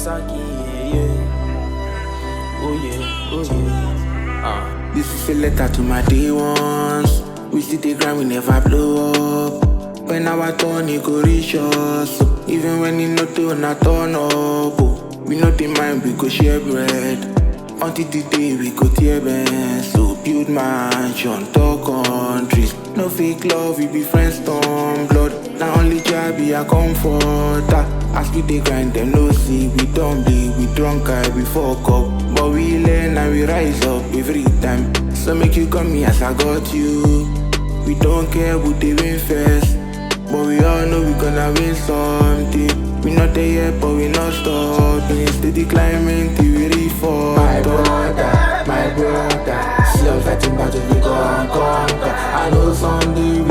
Saki, yeah. Oh yeah, oh yeah. This is a letter to my day ones. We still the grind, we never blow up. When our turn, it go reach us. So even when it not turn, I turn up. Oh, we not the mind, we go share bread. Until the day we go tear bend. So build mansion, talk countries. No fake love, we be friends, storm blood. Now only job be a comforter. As we dey grind, them no see. We don't bleed, we drunk, we fuck up. But we learn and we rise up every time. So make you come here as I got you. We don't care who they win first, but we all know we gonna win something. We not there yet, but we not stopping. Steady climbing till we reach for my brother. See I'm fighting battles we gon' conquer. I know someday we